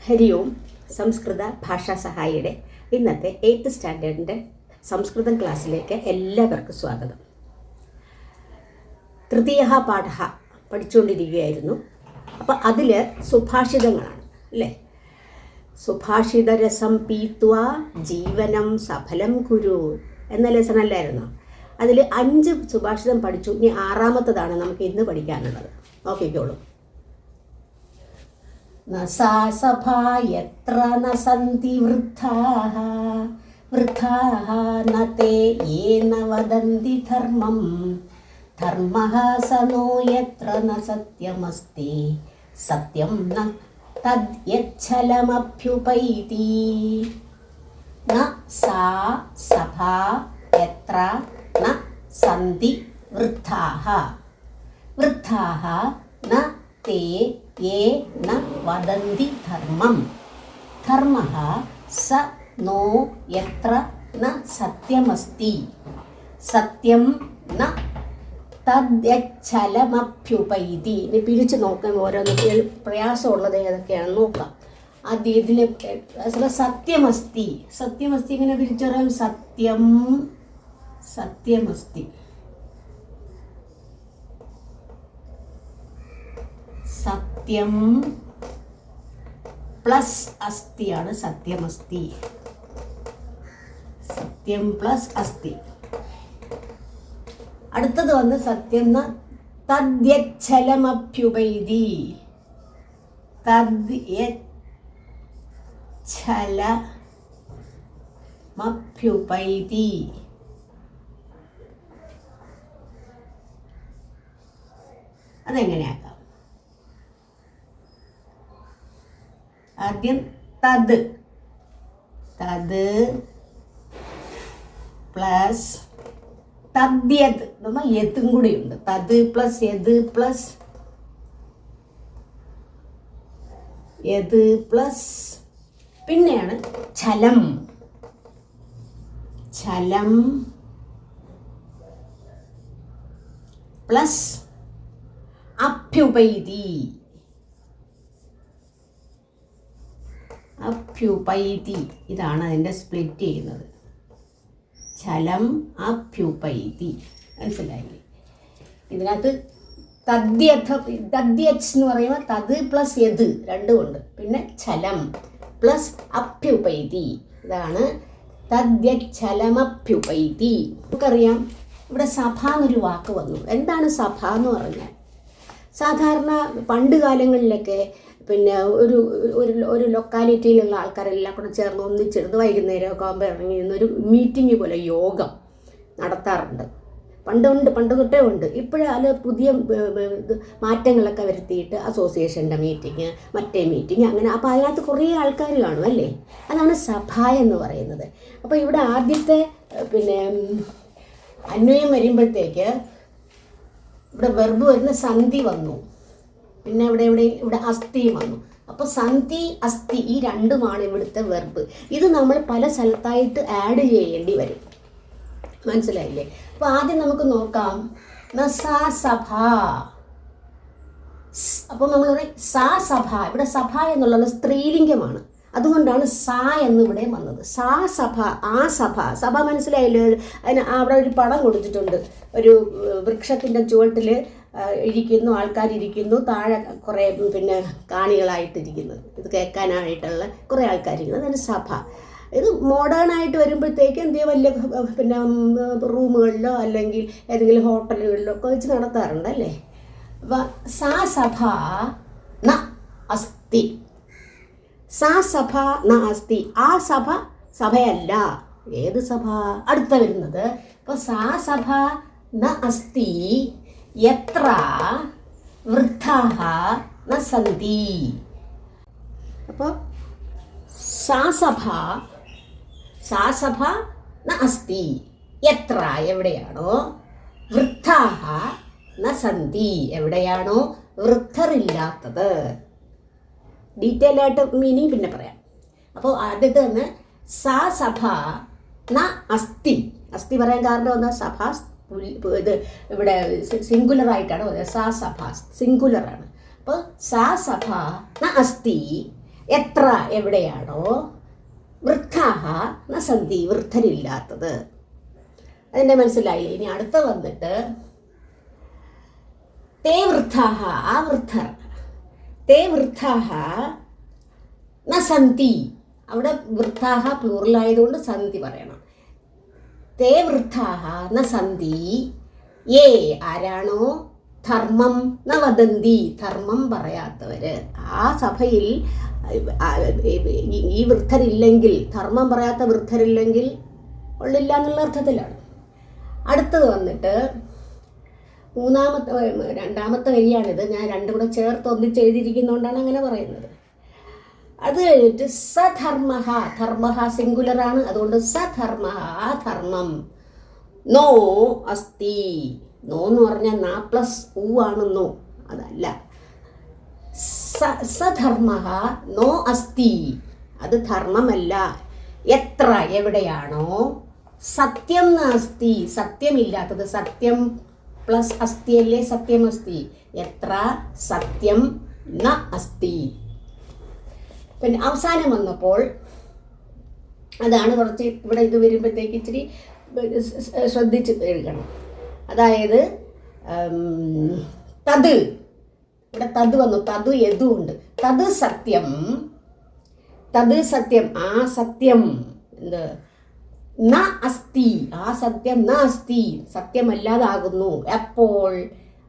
ഹരി ഓം. സംസ്കൃത ഭാഷാ സഹായിയുടെ ഇന്നത്തെ 8th സ്റ്റാൻഡേർഡിൻ്റെ സംസ്കൃതം ക്ലാസ്സിലേക്ക് എല്ലാവർക്കും സ്വാഗതം. തൃതീയ പാഠ പഠിച്ചുകൊണ്ടിരിക്കുകയായിരുന്നു. അപ്പോൾ അതിൽ സുഭാഷിതങ്ങളാണ് അല്ലേ. സുഭാഷിതരസം പീത്വാ ജീവനം സഫലം കുരു എന്ന ലെസണല്ലായിരുന്നു. അതിൽ 5 സുഭാഷിതം പഠിച്ചു. ഇനി 6ാമത്തതാണ് നമുക്ക് ഇന്ന് പഠിക്കാനുള്ളത്. നോക്കിക്കോളൂ. ന സാ സഭാ യത്ര ന സന്തി വൃദ്ധാഃ വൃദ്ധാഃ ന തേ യേന വദന്തി ധർമ്മം ധർമ്മഃ സനോ യത്ര ന സത്യമസ്തി സത്യം ന തദ്യച്ഛലമഭ്യുപൈതി. ന സാ സഭാ യത്ര ന സന്തി വൃദ്ധാഃ വൃദ്ധാഃ ന തേ യേ ന വദന്തി ധർമ്മം ധർമ്മഃ സ നോ യത്ര ന സത്യമസ്തി സത്യം ന തദ്യച്ഛലമഭ്യുപൈതി. ഇനി പിരിച്ച് നോക്കാൻ ഓരോന്ന് പ്രയാസമുള്ളത് ഏതൊക്കെയാണെന്ന് നോക്കാം. ആദ്യം ഇതിൽ സത്യമസ്തി. സത്യമസ്തി ഇങ്ങനെ പിരിച്ചു പറയാം. സത്യം സത്യമസ്തി. സത്യം പ്ലസ് അസ്ഥിയാണ് സത്യമസ്തി. സത്യം പ്ലസ് അസ്ഥി. അടുത്തത് വന്ന് സത്യം തദ്യച്ഛലമഭ്യുപൈതി. തദ്യച്ഛലമഭ്യുപൈതി. അതെങ്ങനെയാക്കാം? ആദ്യം തത് പ്ലസ് തദ്യത്. നമ്മൾ യത്തും കൂടിയുണ്ട്. തത് പ്ലസ് യത് പ്ലസ് യത് പ്ലസ് പിന്നെയാണ് ഛലം. ഛലം പ്ലസ് അഭ്യുപൈതി. അഭ്യുപൈതി. ഇതാണ് അതിൻ്റെ സ്പ്ലിറ്റ് ചെയ്യുന്നത്. ഛലം അഭ്യുപൈതി. മനസ്സിലായില്ലേ? ഇതിനകത്ത് തദ്യച്ച് എന്ന് പറയുമ്പോൾ തത് പ്ലസ് യത് രണ്ടും ഉണ്ട്. പിന്നെ ഛലം പ്ലസ് അഭ്യുപൈതി. ഇതാണ് തദ്യച്ഛലമഭ്യുപൈതി. നമുക്കറിയാം ഇവിടെ സഭ എന്നൊരു വാക്ക് വന്നു. എന്താണ് സഭ എന്ന് പറഞ്ഞാൽ? സാധാരണ പണ്ട് കാലങ്ങളിലൊക്കെ പിന്നെ ഒരു ലൊക്കാലിറ്റിയിലുള്ള ആൾക്കാരെല്ലാം കൂടെ ചേർന്ന് ഒന്നിച്ചെടുത്ത് വൈകുന്നേരമൊക്കെ ആകുമ്പോൾ ഇറങ്ങി നിന്നൊരു മീറ്റിംഗ് പോലെ യോഗം നടത്താറുണ്ട്. പണ്ട് തൊട്ടേ ഉണ്ട്. ഇപ്പോഴത് പുതിയ മാറ്റങ്ങളൊക്കെ വരുത്തിയിട്ട് അസോസിയേഷൻ്റെ മീറ്റിംഗ്, മറ്റേ മീറ്റിംഗ്, അങ്ങനെ. അപ്പോൾ അതിനകത്ത് കുറേ ആൾക്കാർ കാണും അല്ലേ. അതാണ് സഭ എന്ന് പറയുന്നത്. അപ്പോൾ ഇവിടെ ആദ്യത്തെ പിന്നെ അന്വയം വരുമ്പോഴത്തേക്ക് ഇവിടെ വെർബ് വരുന്ന സന്ധി വന്നു. പിന്നെ ഇവിടെ അസ്ഥിയും വന്നു. അപ്പോൾ സന്ധി അസ്ഥി ഈ രണ്ടുമാണ് ഇവിടുത്തെ വെർബ്. ഇത് നമ്മൾ പല സ്ഥലത്തായിട്ട് ആഡ് ചെയ്യേണ്ടി വരും. മനസ്സിലായില്ലേ? അപ്പോൾ ആദ്യം നമുക്ക് നോക്കാം. സാ സഭ. അപ്പോൾ നമ്മൾ പറയും സാ സഭ. ഇവിടെ സഭ എന്നുള്ളത് സ്ത്രീലിംഗമാണ്. അതുകൊണ്ടാണ് സാ എന്നിവിടെ വന്നത്. സാ സഭ, ആ സഭ. സഭ മനസ്സിലായില്ലേ? അതിന് അവിടെ ഒരു പടം കൊടുത്തിട്ടുണ്ട്. ഒരു വൃക്ഷത്തിൻ്റെ ചുവട്ടിൽ ഇരിക്കുന്നു, ആൾക്കാരിയ്ക്കുന്നു, താഴെ കുറേ പിന്നെ കാണികളായിട്ടിരിക്കുന്നു, ഇത് കേൾക്കാനായിട്ടുള്ള കുറേ ആൾക്കാരിരിക്കുന്നു. അതാണ് സഭ. ഇത് മോഡേണായിട്ട് വരുമ്പോഴത്തേക്ക് എന്ത് ചെയ്യും, വലിയ പിന്നെ റൂമുകളിലോ അല്ലെങ്കിൽ ഏതെങ്കിലും ഹോട്ടലുകളിലോ ഒക്കെ വെച്ച് നടത്താറുണ്ട് അല്ലേ. സാ സഭ ന അസ്തി. സാ സഭ ന അസ്തി. ആ സഭ സഭയല്ല. ഏത് സഭ? അടുത്ത വരുന്നത്. അപ്പോൾ സാ സഭ ന അസ്തി യത്ര വൃദ്ധാഃ ന സന്തി. അപ്പോൾ സാ സഭ ന അസ്തി യത്ര എവിടെയാണോ, വൃദ്ധാഃ ന സന്തി എവിടെയാണോ വൃദ്ധരില്ലാത്തത്. ഡീറ്റെയിൽ ആയിട്ട് മീനിങ് പിന്നെ പറയാം. അപ്പോൾ ആദ്യത്തെ തന്നെ സാ സഭ ന അസ്തി. അസ്ഥി പറയാൻ കാരണം എന്താ? സഭ ഇത് ഇവിടെ സിംഗുലറായിട്ടാണ് പറയുന്നത്. സാ സഭ സിംഗുലറാണ്. അപ്പോൾ സാ സഭ ന അസ്തി എത്ര എവിടെയാണോ വൃദ്ധാഹ ന സന്തി വൃദ്ധരില്ലാത്തത്. അതിൻ്റെ മനസ്സിലായില്ലേ? ഇനി അടുത്ത വന്നിട്ട് തേ വൃദ്ധാഹ ആ വൃദ്ധർ തേ വൃദ്ധാഹ ന സന്തി. അവിടെ വൃദ്ധാഹ പ്ലൂറലായതുകൊണ്ട് സന്ധി പറയണം. തേ വൃദ്ധാഹ ന സന്തി ഏ ആരാണോ ധർമ്മം ന വദന്തി ധർമ്മം പറയാത്തവര്. ആ സഭയിൽ ഈ വൃദ്ധരില്ലെങ്കിൽ, ധർമ്മം പറയാത്ത വൃദ്ധരില്ലെങ്കിൽ ഉള്ളില്ല എന്നുള്ള അർത്ഥത്തിലാണ്. അടുത്തത് വന്നിട്ട് രണ്ടാമത്തെ വരിയാണിത്. ഞാൻ രണ്ടും കൂടെ ചേർത്ത് ഒന്നിച്ച് എഴുതിയിരിക്കുന്നതുകൊണ്ടാണ് അങ്ങനെ പറയുന്നത്. അത് കഴിഞ്ഞിട്ട് സധർമ്മ, ധർമ്മ സിംഗുലറാണ്, അതുകൊണ്ട് സധർമ്മ ആ ധർമ്മം നോ അസ്തി. നോ എന്ന് പറഞ്ഞാൽ നാ പ്ലസ് ഊ ആണ് നോ, അതല്ല. സധർമ്മ നോ അസ്തി അത് ധർമ്മമല്ല. എത്ര എവിടെയാണോ സത്യം നാസ്തി സത്യമില്ലാത്തത്. സത്യം പ്ലസ് അസ്തി അല്ലേ സത്യം അസ്തി. എത്ര സത്യം ന അസ്തി. പിന്നെ അവസാനം വന്നപ്പോൾ അതാണ് കുറച്ച് ഇവിടെ ഇത് വരുമ്പോഴത്തേക്ക് ഇച്ചിരി ശ്രദ്ധിച്ച് എഴുതണം. അതായത് തത്, ഇവിടെ തത് വന്നു, തത് യദു ഉണ്ട്. തത് സത്യം, തത് സത്യം ആ സത്യം എന്ത് ന അസ്തി ആ സത്യം ന അസ്തി സത്യമല്ലാതാകുന്നു. എപ്പോൾ?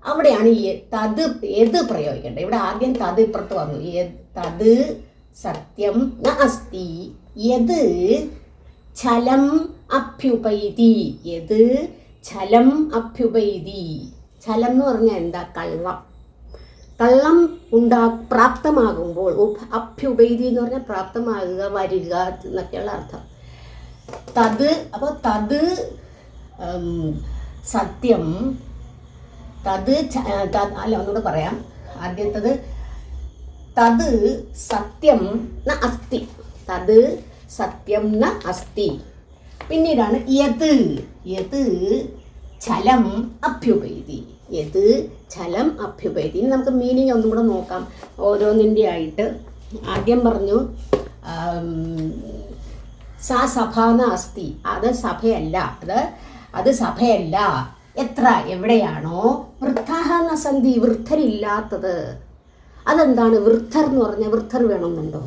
അവിടെയാണ് ഈ തത് ഏത് പ്രയോഗിക്കേണ്ടത്. ഇവിടെ ആദ്യം തത് ഇപ്പുറത്ത് വന്നു. തത് സത്യം ന അസ്തി യത് ഛലം അഭ്യുപൈതി. യത് ഛലം അഭ്യുപൈതി. ഛലം എന്ന് പറഞ്ഞാൽ എന്താ? കള്ളം. കള്ളം പ്രാപ്തമാകുമ്പോൾ, അഭ്യുപൈതി എന്ന് പറഞ്ഞാൽ പ്രാപ്തമാകുക, വരിക എന്നൊക്കെയുള്ള അർത്ഥം. തത് അപ്പോൾ തത് സത്യം, തത് അല്ല ഒന്നുകൂടെ പറയാം. ആദ്യത്തത് തത് സത്യം ന അസ്തി. തത് സത്യം ന അസ്തി. പിന്നീടാണ് യത്, യത് ഛലം അഭ്യുപൈതി. യത് ഛലം അഭ്യുപൈതി. ഇനി നമുക്ക് മീനിങ് ഒന്നും കൂടെ നോക്കാം ഓരോന്നിൻ്റെ ആയിട്ട്. ആദ്യം പറഞ്ഞു സാ സഭാന അസ്തി അത് സഭയല്ല, അത് സഭയല്ല. എത്ര എവിടെയാണോ വൃദ്ധാഹ ന സന്തി വൃദ്ധരില്ലാത്തത്. അതെന്താണ് വൃദ്ധർ എന്ന് പറഞ്ഞാൽ? വൃദ്ധർ വേണമെന്നുണ്ടോ?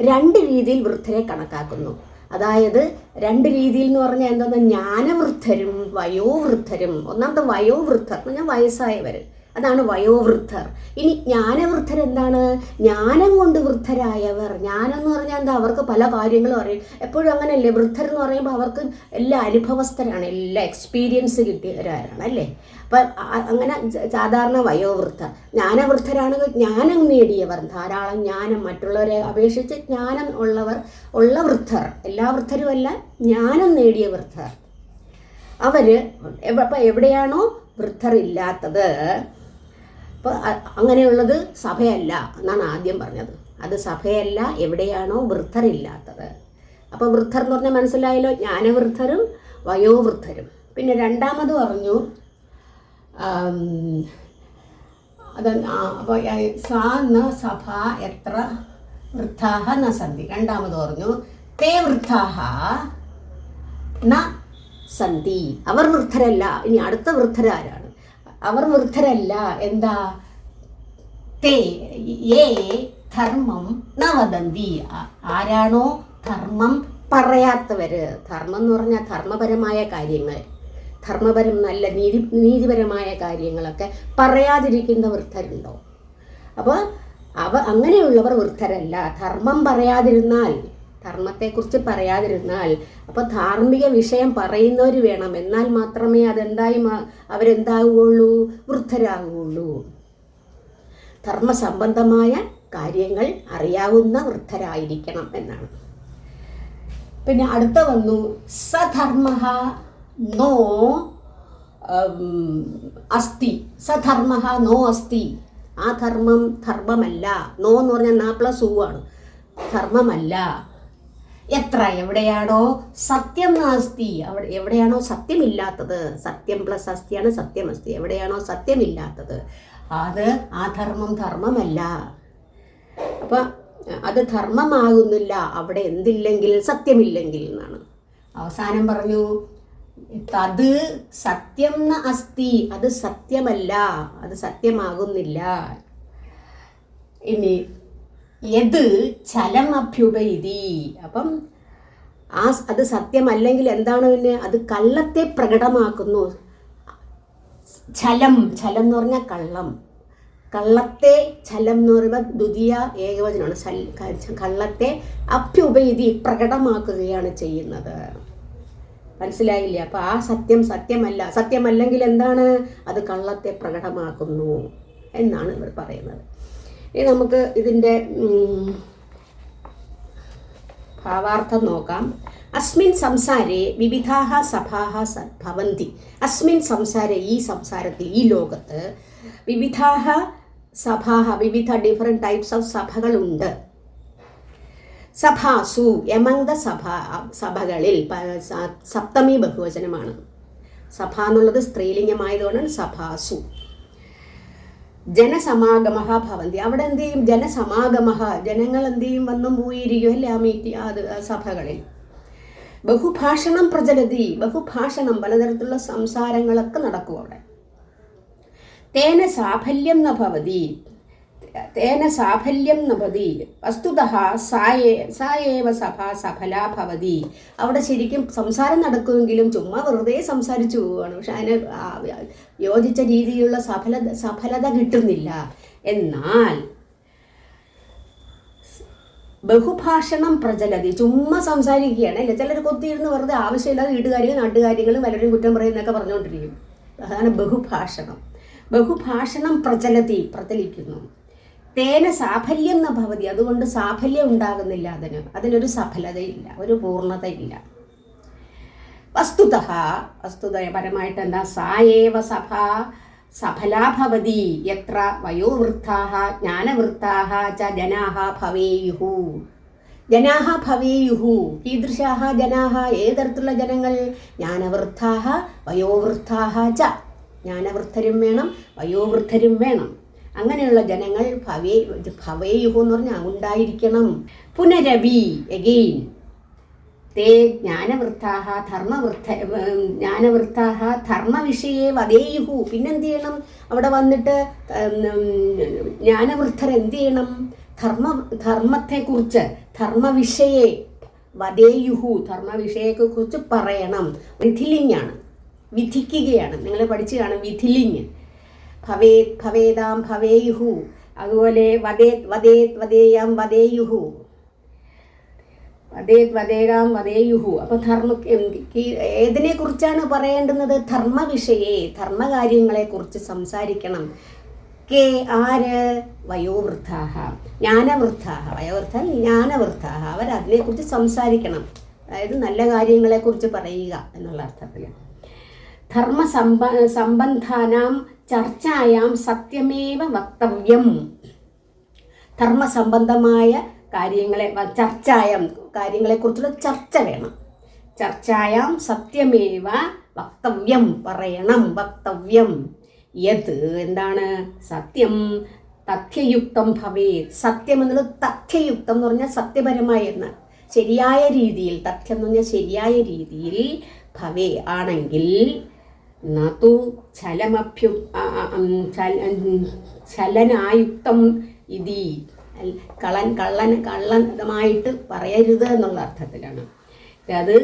രണ്ട് രീതിയിൽ വൃദ്ധരെ കണക്കാക്കുന്നു. അതായത് രണ്ട് രീതിയിൽ എന്ന് പറഞ്ഞാൽ എന്താ? ജ്ഞാനവൃദ്ധരും വയോവൃദ്ധരും. ഒന്നാമത്തെ വയോവൃദ്ധർ എന്ന് പറഞ്ഞാൽ വയസ്സായവർ, അതാണ് വയോവൃദ്ധർ. ഇനി ജ്ഞാനവൃദ്ധർ എന്താണ്? ജ്ഞാനം കൊണ്ട് വൃദ്ധരായവർ. ജ്ഞാനം എന്ന് പറഞ്ഞാൽ എന്താ? അവർക്ക് പല കാര്യങ്ങളും അറിയും. എപ്പോഴും അങ്ങനെയല്ലേ? വൃദ്ധർ എന്ന് പറയുമ്പോൾ അവർക്ക് എല്ലാ അനുഭവസ്ഥരാണ്, എല്ലാ എക്സ്പീരിയൻസ് കിട്ടിയവരാണ് അല്ലേ? അപ്പം അങ്ങനെ സാധാരണ വയോവൃദ്ധർ. ജ്ഞാനവൃദ്ധരാണെങ്കിൽ ജ്ഞാനം നേടിയവർ, ധാരാളം ജ്ഞാനം, മറ്റുള്ളവരെ അപേക്ഷിച്ച് ജ്ഞാനം ഉള്ള വൃദ്ധർ. എല്ലാ വൃദ്ധരുമല്ല, ജ്ഞാനം നേടിയ വൃദ്ധർ. അവർ അപ്പം എവിടെയാണോ വൃദ്ധർ ഇല്ലാത്തത്, അപ്പോൾ അങ്ങനെയുള്ളത് സഭയല്ല എന്നാണ് ആദ്യം പറഞ്ഞത്. അത് സഭയല്ല എവിടെയാണോ വൃദ്ധരില്ലാത്തത്. അപ്പോൾ വൃദ്ധർ എന്ന് പറഞ്ഞാൽ മനസ്സിലായല്ലോ, ജ്ഞാനവൃദ്ധരും വയോവൃദ്ധരും. പിന്നെ രണ്ടാമത് പറഞ്ഞു അത് അപ്പോൾ സാ ന സഭ എത്ര വൃദ്ധാഹ ന സന്തി. രണ്ടാമത് പറഞ്ഞു തേ വൃദ്ധാഹ ന സന്തി അവർ വൃദ്ധരല്ല. ഇനി അടുത്ത വൃദ്ധരാരാണ്? അവർ വൃദ്ധരല്ല. എന്താ? തേ ഏ ധർമ്മം ന വദന്തി ആരാണോ ധർമ്മം പറയാത്തവര്. ധർമ്മം എന്ന് പറഞ്ഞാൽ ധർമ്മപരമായ കാര്യങ്ങൾ, ധർമ്മപരം നല്ല നീതിപരമായ കാര്യങ്ങളൊക്കെ പറയാതിരിക്കുന്ന വൃദ്ധരുണ്ടോ? അപ്പോൾ അങ്ങനെയുള്ളവർ വൃദ്ധരല്ല. ധർമ്മം പറയാതിരുന്നാൽ, ധർമ്മത്തെക്കുറിച്ച് പറയാതിരുന്നാൽ, അപ്പോൾ ധാർമ്മിക വിഷയം പറയുന്നവർ വേണം. എന്നാൽ മാത്രമേ അവരെന്താകുകയുള്ളൂ? വൃദ്ധരാകുകയുള്ളൂ. ധർമ്മസംബന്ധമായ കാര്യങ്ങൾ അറിയാവുന്ന വൃദ്ധരായിരിക്കണം എന്നാണ്. പിന്നെ അടുത്ത വന്നു സധർമ്മ നോ അസ്തി. സധർമ്മ നോ അസ്തി ആ ധർമ്മമല്ല. നോ എന്ന് പറഞ്ഞാൽ നാ പ്ലസ് ഊ ആണ്. ധർമ്മമല്ല. എത്ര എവിടെയാണോ സത്യം നാസ്തി അവിടെ എവിടെയാണോ സത്യമില്ലാത്തത്. സത്യം പ്ലസ് അസ്തിയാണ് സത്യം അസ്തി. എവിടെയാണോ സത്യമില്ലാത്തത് അത് ആ ധർമ്മമല്ല. അപ്പം അത് ധർമ്മമാകുന്നില്ല അവിടെ എന്തില്ലെങ്കിൽ സത്യമില്ലെങ്കിൽ എന്നാണ്. അവസാനം പറഞ്ഞു തത് സത്യം ന അസ്തി, അത് സത്യമല്ല, അത് സത്യമാകുന്നില്ല. ഇനി യത് ഛലം അഭ്യുപൈതി, അപ്പം അത് സത്യമല്ലെങ്കിൽ എന്താണ് പിന്നെ? അത് കള്ളത്തെ പ്രകടമാക്കുന്നു. ഛലം എന്ന് പറഞ്ഞാൽ കള്ളം. കള്ളത്തെ ഛലം എന്ന് പറയുമ്പോൾ ദ്വിതീയ ഏകവചനമാണ്. കള്ളത്തെ അഭ്യുപൈതി പ്രകടമാക്കുകയാണ് ചെയ്യുന്നത്. മനസ്സിലായില്ലേ? അപ്പോൾ ആ സത്യമല്ലെങ്കിൽ എന്താണ്? അത് കള്ളത്തെ പ്രകടമാക്കുന്നു എന്നാണ് ഇവർ പറയുന്നത്. ഇനി നമുക്ക് ഇതിൻ്റെ ഭാവാർത്ഥം നോക്കാം. അസ്മിൻ സംസാരേ വിവിധാഹ സഭാഹ ഭവന്തി. അസ്മിൻ സംസാരേ, ഈ സംസാരത്തിൽ, ഈ ലോകത്ത്, വിവിധാഹ സഭാഹ, വിവിധ ഡിഫറെൻറ്റ് ടൈപ്സ് ഓഫ് സഭകളുണ്ട്. സഭാസു, എമംഗ് ദ സഭകളിൽ, സപ്തമി ബഹുവചനമാണ്. സഭ എന്നുള്ളത് സ്ത്രീലിംഗമായതുകൊണ്ടാണ് സഭാസു. ജനസമാഗമ ഭവന്തി, അവിടെ എന്ത് ചെയ്യും? ജനസമാഗമ, ജനങ്ങൾ എന്ത് ചെയ്യും? വന്നും പോയിരിക്കും അല്ലേ ആ സഭകളിൽ. ബഹുഭാഷണം പ്രചലതി, ബഹുഭാഷണം, പലതരത്തിലുള്ള സംസാരങ്ങളൊക്കെ നടക്കും അവിടെ. തേന സാഫല്യം ന ഭവതി, വസ്തുതഃ സായേവ സഭ സഫല ഭവതി. അവിടെ ശരിക്കും സംസാരം നടക്കുമെങ്കിലും ചുമ്മാ വെറുതെ സംസാരിച്ചു പോവുകയാണ്. പക്ഷെ അതിന് യോജിച്ച രീതിയിലുള്ള സഫലത കിട്ടുന്നില്ല. എന്നാൽ ബഹുഭാഷണം പ്രചലതി, ചുമ്മാ സംസാരിക്കുകയാണ് അല്ലേ. ചിലർ കൊത്തിയിരുന്ന് വെറുതെ ആവശ്യമില്ലാതെ വീട്ടുകാര്യങ്ങളും നാട്ടുകാര്യങ്ങളും പലരും കുറ്റം പറയുന്നതൊക്കെ പറഞ്ഞുകൊണ്ടിരിക്കും. അതാണ് ബഹുഭാഷണം പ്രചലിക്കുന്നു. തേന സാഫല്യം ന ഭവതി, അതുകൊണ്ട് സാഫല്യം ഉണ്ടാകുന്നില്ല. അതിനൊരു സഫലതയില്ല, ഒരു പൂർണ്ണതയില്ല. വസ്തുതപരമായിട്ട് എന്താ? സായേവ സഭ സഫലാ ഭവതി യത്ര വയോവൃദ്ധാഃ ജ്ഞാനവൃദ്ധാഃ ച ജനാഃ ഭവേയുഃ. കീദൃശാഃ ജനാഃ, ഏതരത്തിലുള്ള ജനങ്ങൾ? ജ്ഞാനവൃദ്ധാഃ വയോവൃദ്ധാഃ ച, ജ്ഞാനവൃദ്ധരും വേണം വയോവൃദ്ധരും വേണം. അങ്ങനെയുള്ള ജനങ്ങൾ ഭവേയുഃ എന്ന് പറഞ്ഞാൽ ഉണ്ടായിരിക്കണം. പുനരപി, എഗെയിൻ, തേ ജ്ഞാനവൃദ്ധാഃ ധർമ്മവിഷയെ വദേയുഃ. പിന്നെന്ത് ചെയ്യണം? അവിടെ വന്നിട്ട് ജ്ഞാനവൃദ്ധർ എന്ത് ചെയ്യണം? ധർമ്മത്തെക്കുറിച്ച്, ധർമ്മവിഷയെ വദേയുഃ, ധർമ്മവിഷയെക്കുറിച്ച് പറയണം. വിധിലിംഗാണ്, വിധിക്കുകയാണ്. നിങ്ങൾ പഠിച്ചു കാണും വിധിലിംഗ്. ഭവേതാം ഭവേയുഃ, അതുപോലെ വദേയാം വദേയുഃ, വദേകാം വദേയുഃ. അപ്പോൾ ഏതിനെ കുറിച്ചാണ് പറയേണ്ടുന്നത്? ധർമ്മവിഷയെ, ധർമ്മകാര്യങ്ങളെക്കുറിച്ച് സംസാരിക്കണം. ആര്? വയോവൃദ്ധാഃ ജ്ഞാനവൃദ്ധാഃ. ജ്ഞാനവൃദ്ധാഃ, അവരതിനെക്കുറിച്ച് സംസാരിക്കണം. അതായത് നല്ല കാര്യങ്ങളെക്കുറിച്ച് പറയുക എന്നുള്ള അർത്ഥത്തിൽ. ധർമ്മസംബന്ധാനാം ചർച്ചായാം സത്യമേവ വക്തവ്യം. ധർമ്മസംബന്ധമായ കാര്യങ്ങളെക്കുറിച്ചുള്ള ചർച്ച വേണം. ചർച്ചായാം സത്യമേവ വക്തവ്യം, പറയണം, വക്തവ്യം. യത്, എന്താണ്? സത്യം തഥ്യയുക്തം ഭവേത്. സത്യം എന്നുള്ളത് തഥ്യയുക്തം എന്ന് പറഞ്ഞാൽ സത്യപരമായ എന്ന്, ശരിയായ രീതിയിൽ, തഥ്യം എന്ന് പറഞ്ഞാൽ ശരിയായ രീതിയിൽ ഭവേ ആണെങ്കിൽ, നതു ചലനായുക്തം ഇതി, കള്ളമായിട്ട് പറയരുത് എന്നുള്ള അർത്ഥത്തിലാണ്. അത്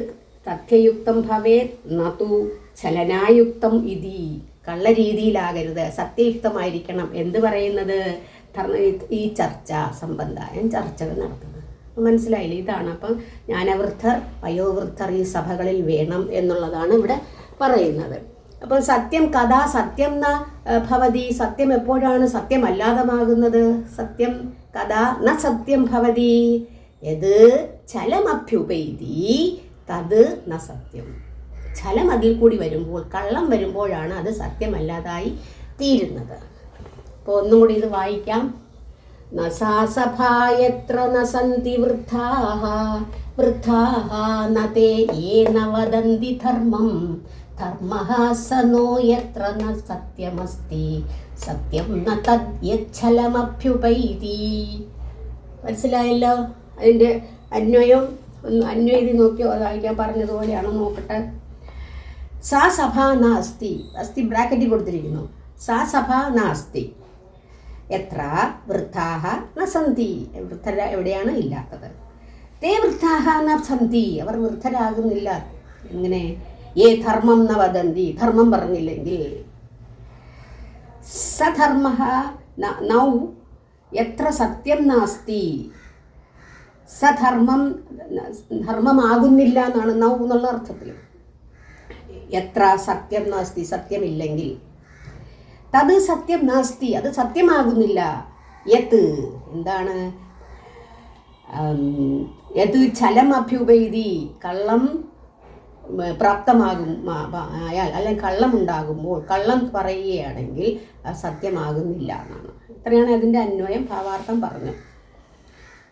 തഥ്യയുക്തം ഭവേത് നതു ചലനായുക്തം ഇതി, കള്ള രീതിയിലാകരുത്, സത്യയുക്തമായിരിക്കണം. എന്ത് പറയുന്നത്? ഈ ചർച്ച സംബന്ധമായ ചർച്ചകൾ നടത്തുന്നത്. മനസ്സിലായില്ലേ? ഇതാണ്. അപ്പം ജ്ഞാനവൃദ്ധർ വയോവൃദ്ധർ ഈ സഭകളിൽ വേണം എന്നുള്ളതാണ് ഇവിടെ പറയുന്നത്. അപ്പം സത്യം കഥാ സത്യം ന ഭവതി, സത്യം എപ്പോഴാണ് സത്യമല്ലാതമാകുന്നത്? സത്യം കഥാ ന സത്യം ഭവതി യത് ഛലമഭ്യുപൈതി തത് ന സത്യം. ഛലം അതിൽ കൂടി വരുമ്പോൾ, കള്ളം വരുമ്പോഴാണ് അത് സത്യമല്ലാതായി തീരുന്നത്. അപ്പോൾ ഒന്നും കൂടി ഇത് വായിക്കാം. ന സാ സഭാ യത്ര ന സന്തി വൃദ്ധാഃ ന തേ യേന വദന്തി ധർമ്മം ധർമ്മഃ സ നോ യത്ര ന സത്യമസ്തി സത്യം ന തദ് യച്ഛലമഭ്യുപൈതി. മനസ്സിലായല്ലോ? അതിൻ്റെ അന്വയം ഒന്ന് അന്വയം നോക്കി വായിക്കാൻ പറഞ്ഞതുപോലെയാണോ നോക്കട്ടെ. സാ സഭ നാസ്തി, അസ്തി ബ്രാക്കറ്റിൽ കൊടുത്തിരിക്കുന്നു. സാ സഭ നാസ്തി എത്ര വൃദ്ധാഹ ന സന്തി, വൃദ്ധര എവിടെയാണ് ഇല്ലാത്തത്. തേ വൃദ്ധാഹ ന സന്തി, അവർ വൃദ്ധരാകുന്നില്ല. എങ്ങനെ? ഏ ധർമ്മം ന വദന്തി, ധർമ്മം പറഞ്ഞില്ലെങ്കിൽ. സധർമ്മ നൗ എത്ര സത്യം നാസ്തി, സധർമ്മം ധർമ്മമാകുന്നില്ല എന്നാണ് നൗ എന്നുള്ള അർത്ഥത്തിൽ. എത്ര സത്യം നാസ്തി, സത്യമില്ലെങ്കിൽ. തത് സത്യം നാസ്തി, അത് സത്യമാകുന്നില്ല. യത് എന്താണ്? യത് ഛലം അഭ്യുപൈതി, കള്ളം പ്രാപ്തമാകും ആയാൽ, അല്ലെങ്കിൽ കള്ളമുണ്ടാകുമ്പോൾ, കള്ളം പറയുകയാണെങ്കിൽ സത്യമാകുന്നില്ല എന്നാണ്. ഇത്രയാണ് അതിൻ്റെ അന്വയം. ഭാവാർത്ഥം പറഞ്ഞു.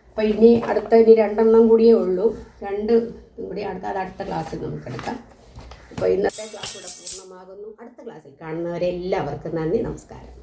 അപ്പോൾ ഇനി രണ്ടെണ്ണം കൂടിയേ ഉള്ളൂ. രണ്ട് കൂടി അടുത്ത ക്ലാസ്സിൽ നമുക്കെടുക്കാം. അപ്പോൾ ഇന്നത്തെ ക്ലാസ് ഇവിടെ പൂർണ്ണമാകുന്നു. അടുത്ത ക്ലാസ്സിൽ കാണുന്നവരെല്ലാവർക്കും നന്ദി, നമസ്കാരം.